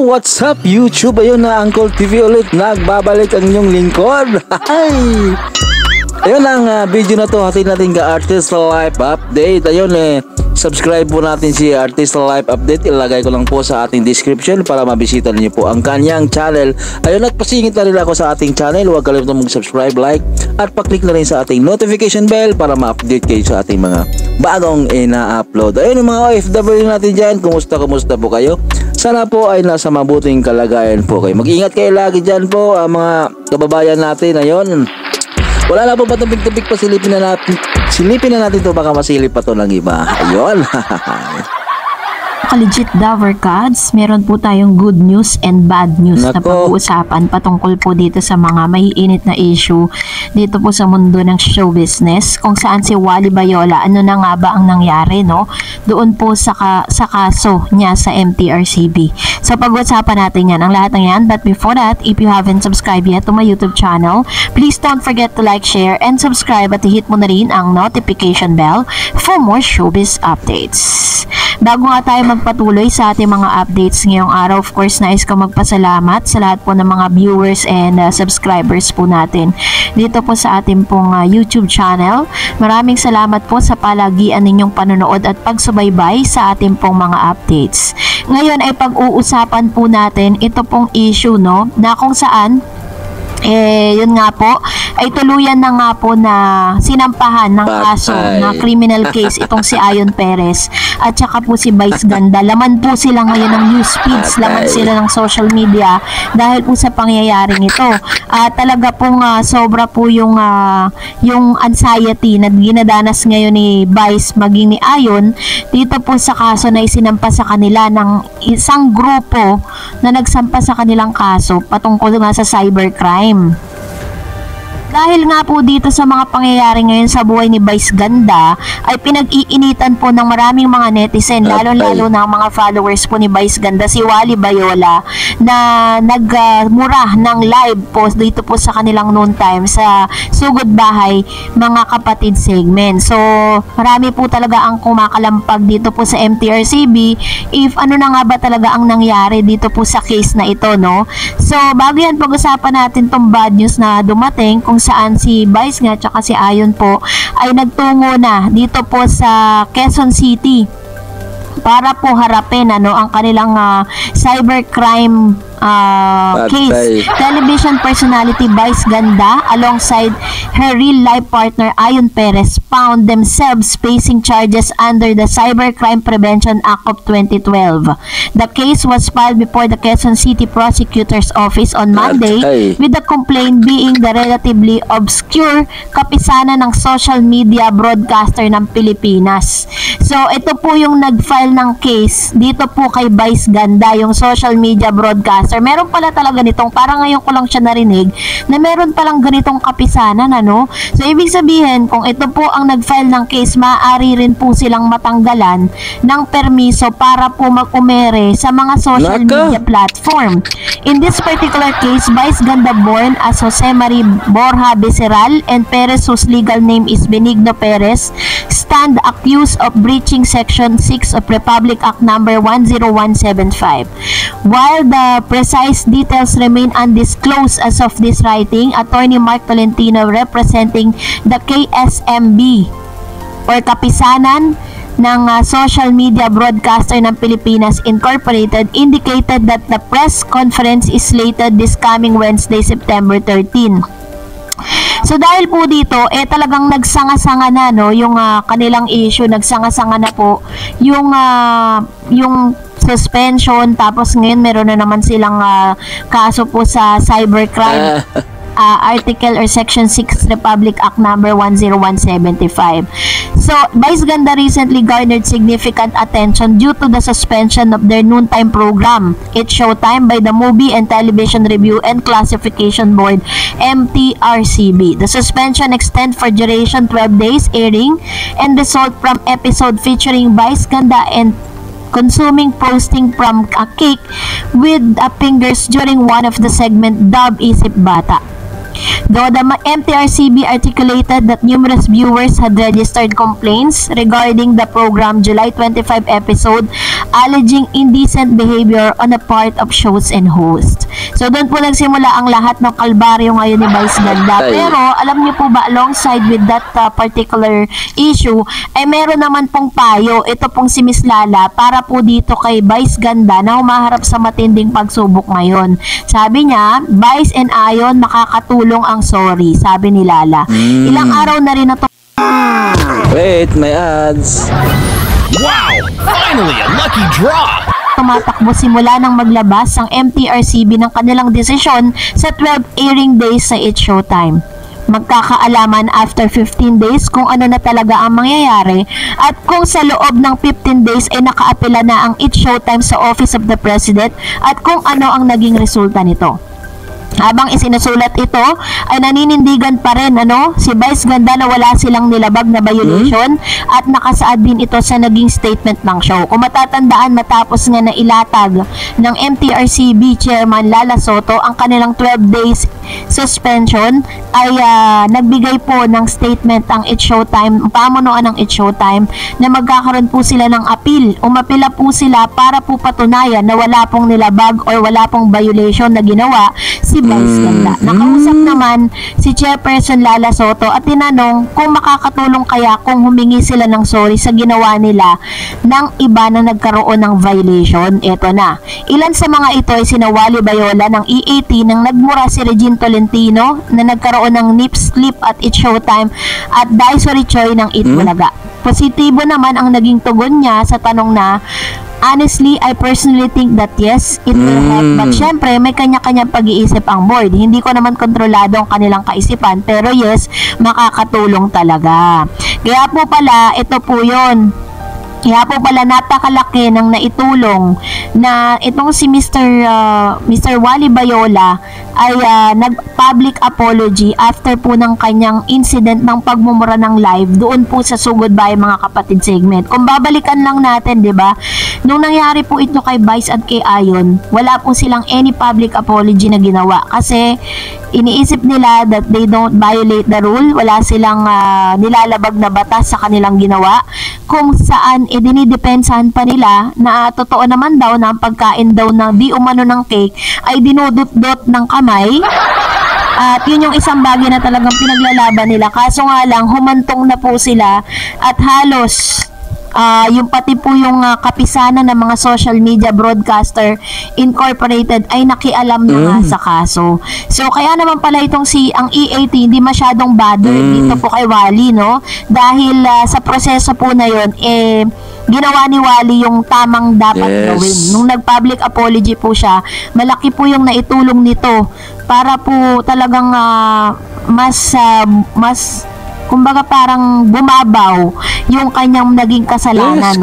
what's up YouTube? Ayun na, Uncle TV ulit. Nagbabalik ang inyong lingkod. Ayun ang video na to. Hatin natin ka Artist Life Update. Ayun subscribe po natin si Artist Life Update. Ilagay ko lang po sa ating description para mabisita niyo po ang kanyang channel. Ayun, at pasingit na rin ako sa ating channel. Huwag kalimutan mag-subscribe, like, at pa-click na rin sa ating notification bell para ma-update kayo sa ating mga bagong ina-upload. Ayun yung mga OFW natin dyan. Kumusta po kayo? Sana po ay nasa mabuting kalagayan po kayo. Mag-ingat kayo lagi dyan po, mga kababayan natin. Ayun, wala na po patubig-tubig pa, silipin na natin to, baka masilip pa to ng iba. Ayun. Legit Dover Cards, meron po tayong good news and bad news na pag-uusapan patungkol po dito sa mga maiinit na issue dito po sa mundo ng show business, kung saan si Wally Bayola, ano na nga ba ang nangyari, no? Doon po sa kaso niya sa MTRCB. So pag-uusapan natin yan, ang lahat ng yan. But before that, if you haven't subscribed yet to my YouTube channel, please don't forget to like, share, and subscribe at hit mo na rin ang notification bell for more showbiz updates. Bago nga tayo magpatuloy sa ating mga updates ngayong araw, of course, nais ko magpasalamat sa lahat po ng mga viewers and subscribers po natin dito po sa ating pong YouTube channel. Maraming salamat po sa palagian ninyong panonood at pagsubaybay sa ating pong mga updates. Ngayon ay pag-uusapan po natin ito pong issue, no, na kung saan yun nga po, ay tuluyan na nga po na sinampahan ng kaso na criminal case itong si Ayon Perez at saka po si Vice Ganda. Laman po sila ngayon ng news feeds, laman sila ng social media dahil po sa pangyayaring ito. Talaga pong sobra po yung anxiety na ginadanas ngayon ni Vice maging ni Ayon dito po sa kaso na isinampa sa kanila ng isang grupo na nagsampa sa kanilang kaso patungkol nga sa cybercrime. Dahil nga po dito sa mga pangyayari ngayon sa buhay ni Vice Ganda ay pinag-iinitan po ng maraming mga netizen, lalo-lalo na mga followers po ni Vice Ganda, si Wally Bayola, na nagmura ng live post dito po sa kanilang noon time sa Sugod Bahay mga kapatid segment. So marami po talaga ang kumakalampag dito po sa MTRCB if ano na nga ba talaga ang nangyari dito po sa case na ito, no? So bago yan, pag-usapan natin tong bad news na dumating kung saan si Vice nga tsaka si Ayon po ay nagtungo na dito po sa Quezon City para po harapin ang kanilang cybercrime case. Television personality Vice Ganda alongside her real-life partner Ayon Perez found themselves facing charges under the Cybercrime Prevention Act of 2012. The case was filed before the Quezon City Prosecutor's Office on Monday, with the complaint being the relatively obscure kapisanan ng social media broadcaster ng Pilipinas. So ito po yung nag-file ng case dito po kay Vice Ganda, yung social media broadcaster. Meron pala talaga nitong, parang ngayon ko lang siya narinig na meron palang ganitong kapisanan, ano? So ibig sabihin, kung ito po ang nag-file ng case, maaari rin po silang matanggalan ng permiso para po mag-umere sa mga social media platform. In this particular case, Vice Ganda, born as Jose Marie Borja Becerral, and Perez, whose legal name is Benigno Perez, stand accused of breaching Section 6 of Republic Act number 10175. While the precise details remain undisclosed as of this writing, Attorney Mark Tolentino, representing the KSMB or Kapisanan ng Social Media Broadcaster ng Pilipinas Incorporated, indicated that the press conference is slated this coming Wednesday, September 13. So dahil po dito, talagang nagsanga-sanga na, no, yung kanilang issue, nagsanga-sanga na po yung suspension, tapos ngayon meron na naman silang kaso po sa cybercrime article or Section 6 Republic Act number 10175. So, Vice Ganda recently garnered significant attention due to the suspension of their noontime program, It's Showtime, by the Movie and Television Review and Classification Board, MTRCB. The suspension extends for duration 12 days airing and result from episode featuring Vice Ganda and consuming posting from a cake with fingers during one of the segment dubbed Isip Bata. Though the MTRCB articulated that numerous viewers had registered complaints regarding the program July 25 episode alleging indecent behavior on the part of shows and hosts. So doon po nagsimula ang lahat ng kalbaryo ngayon ni Vice Ganda. Pero alam niyo po ba, alongside with that particular issue, ay meron naman pong payo, ito pong si Miss Lala, para po dito kay Vice Ganda na humaharap sa matinding pagsubok ngayon. Sabi niya, Vice and Ayon, makakatulong ang sorry, sabi ni Lala. Ilang araw na rin na to. Wait, may ads. Wow! Finally, a lucky draw! Tumatakbo simula nang maglabas ang MTRCB ng kanilang desisyon sa 12 airing days sa It's Showtime. Magkakaalaman after 15 days kung ano na talaga ang mangyayari at kung sa loob ng 15 days ay nakaapela na ang It's Showtime sa Office of the President at kung ano ang naging resulta nito. Habang isinusulat ito, ay naninindigan pa rin si Vice Ganda na wala silang nilabag na violation at nakasaad din ito sa naging statement ng show. Kung matatandaan, matapos nga na ilatag ng MTRCB Chairman Lala Soto ang kanilang 12 days suspension, ay nagbigay po ng statement ang It's Showtime, pamunuan ng It's Showtime, na magkakaroon po sila ng appeal. Umapila po sila para po patunayan na wala pong nilabag or wala pong violation na ginawa si Vice Ganda. Nakausap naman si Chairperson Lala Soto at tinanong kung makakatulong kaya kung humingi sila ng sorry sa ginawa nila ng iba na nagkaroon ng violation. Ito na. Ilan sa mga ito ay sina Wally Bayola ng EAT nang nagmura si Regine Tolentino na nagkaroon ng nip slip at It's Showtime at Daisory Choi ng Eat Bulaga. Positibo naman ang naging tugon niya sa tanong na, honestly, I personally think that yes, it will help. But syempre, may kanya-kanyang pag-iisip ang board. Hindi ko naman kontrolado ang kanilang kaisipan. Pero yes, makakatulong talaga. Kaya po pala, ito po yun. Kaya po pala napakalaki ng naitulong na itong si Mr. Wally Bayola ay nag-public apology after po ng kanyang incident ng pagmumura ng live doon po sa Sugod Bahay mga kapatid segment. Kung babalikan lang natin, 'di ba? Nung nangyari po ito kay Vice at kay Ayon, wala po silang any public apology na ginawa kasi iniisip nila that they don't violate the rule, wala silang nilalabag na batas sa kanilang ginawa, kung saan dinidepensahan pa nila na totoo naman daw na ang pagkain daw na di umano ng cake ay dinudot-dot ng kamay. At yun yung isang bagay na talagang pinaglalaban nila. Kaso nga lang, humantong na po sila at halos yung pati po yung kapisanan ng mga social media broadcaster incorporated ay nakialam na nga sa kaso. So kaya naman pala itong ang EAT hindi masyadong bothered dito po kay Wally, no? Dahil sa proseso po na yun, ginawa ni Wally yung tamang dapat gawin. Nung nag-public apology po siya, malaki po yung naitulong nito para po talagang mas kumbaga parang bumabaw yung kanyang naging kasalanan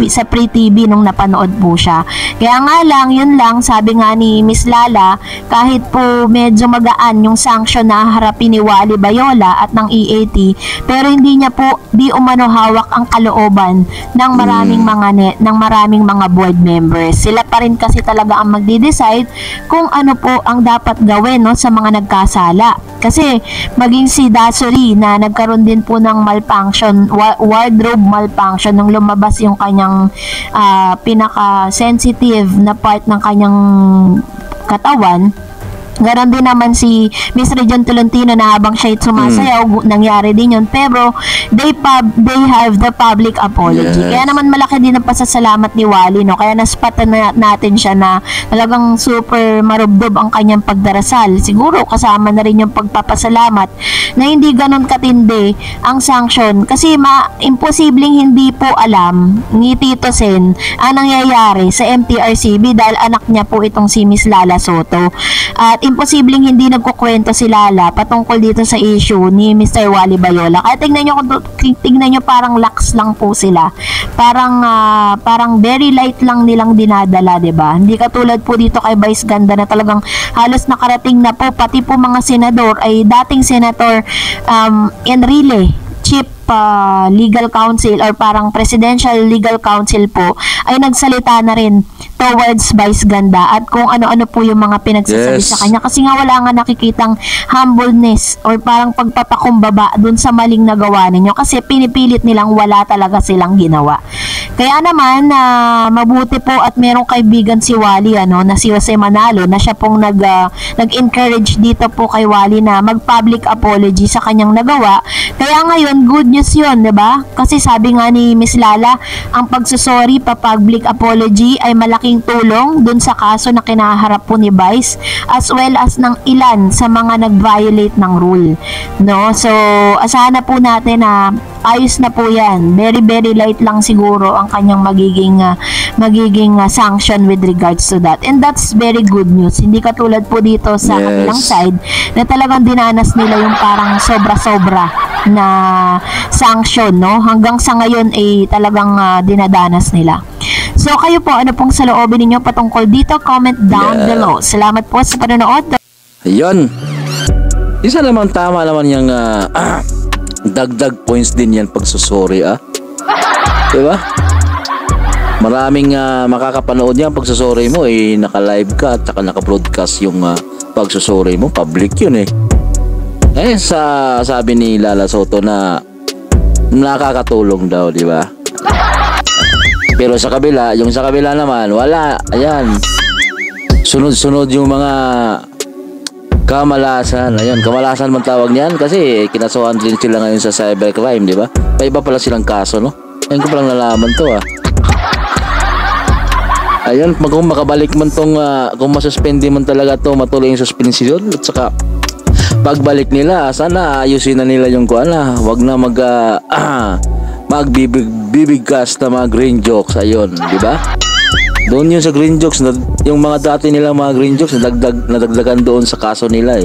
sa Free TV nung napanood po siya. Kaya nga lang, yun lang, sabi nga ni Miss Lala, kahit po medyo magaan yung sanction na harapin ni Wally Bayola at ng EAT, pero hindi niya po di umano hawak ang kalooban ng maraming mga board members. Sila pa rin kasi talaga ang magde-decide kung ano po ang dapat gawin sa mga nagkasala. Kasi maging si Daisory na nagkaroon din po ng malfunction, wardrobe malfunction nung lumabas yung kanyang pinaka-sensitive na part ng kanyang katawan. Ganon din naman si Miss Regine Tolentino na habang siya'y sumasayaw, nangyari din yun. Pero they have the public apology. Kaya naman malaki din ang pasasalamat ni Wally, no? Kaya naspatan natin siya na talagang super marubdob ang kanyang pagdarasal. Siguro kasama na rin yung pagpapasalamat na hindi ganon katindi ang sanction. Kasi imposibleng hindi po alam ni Tito Sen ang nangyayari sa MTRCB dahil anak niya po itong si Miss Lala Soto. At imposibleng hindi nagkukwento si Lala patungkol dito sa issue ni Mr. Wally Bayola. Kaya tingnan nyo parang lax lang po sila. Parang very light lang nilang dinadala, 'di ba? Hindi katulad po dito kay Vice Ganda na talagang halos nakarating na po pati po mga senador ay dating Senator Enrile chief legal counsel or parang presidential legal counsel po ay nagsalita na rin towards Vice Ganda at kung ano-ano po yung mga pinagsasabi Yes. sa kanya kasi nga wala nga nakikitang humbleness or parang pagpapakumbaba dun sa maling nagawa ninyo kasi pinipilit nilang wala talaga silang ginawa. Kaya naman mabuti po at merong kaibigan si Wally na si Jose Manalo na siya pong nag-encourage dito po kay Wally na mag-public apology sa kanyang nagawa. Kaya ngayon good news 'yun, 'di ba? Kasi sabi nga ni Miss Lala, ang pagsusorry public apology ay malaking tulong dun sa kaso na kinaharap po ni Vice as well as ng ilan sa mga nag-violate ng rule, no? So asahan na po natin na ayos na po 'yan. Very very light lang siguro ang kanyang magiging sanction with regards to that. And that's very good news. Hindi katulad po dito sa Yes. kabilang side na talagang dinanas nila yung parang sobra-sobra na sanction, no? Hanggang sa ngayon ay talagang dinadanas nila. So kayo po, ano pong saloobin ninyo patungkol dito? Comment down Yeah. below. Salamat po sa panonood. Ayun. Isa naman tama naman yung dagdag points din yan pagsusori diba? Maraming makakapanood yan pagsusori mo naka-live ka at saka naka-broadcast yung pagsusori mo, public yun sabi ni Lala Soto na nakakatulong daw, di ba? Pero sa kabila naman wala, ayan, sunod-sunod yung mga kamalasan. Ayun, kamalasan man tawag niyan kasi kinasuhan din sila ngayon sa cybercrime, di ba? Iba pala silang kaso, no? Ayun ko palang nalaman to, Ayun, kung makabalik man tong, kung masuspende man talaga to, matuloy yung suspension at saka pagbalik nila, sana ayusin na nila yung wag na magbibigkas na mga green jokes, ayun, di ba? Doon yun sa green jokes, yung mga dati nilang mga green jokes nadagdagan doon sa kaso nila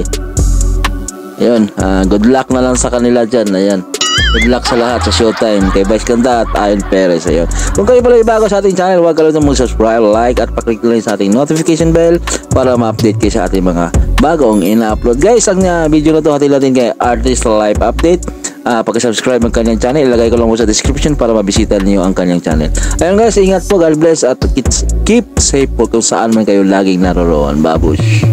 Ayun, good luck na lang sa kanila dyan. Ayan, good luck sa lahat sa Showtime, kay Vice Ganda at Ayon Perez. Ayun, kung kayo pala bago sa ating channel, huwag kalimutan mag-subscribe, like at paklik na rin sa ating notification bell para ma-update kayo sa ating mga bagong ina-upload. Guys, ang video na to hatid natin kay Artist Life Update. Pagka-subscribe ng kanyang channel, ilagay ko lang po sa description para mabisita niyo ang kanyang channel. Ayun guys, ingat po, God bless at keep safe po kung saan man kayo laging naroroon. Babush!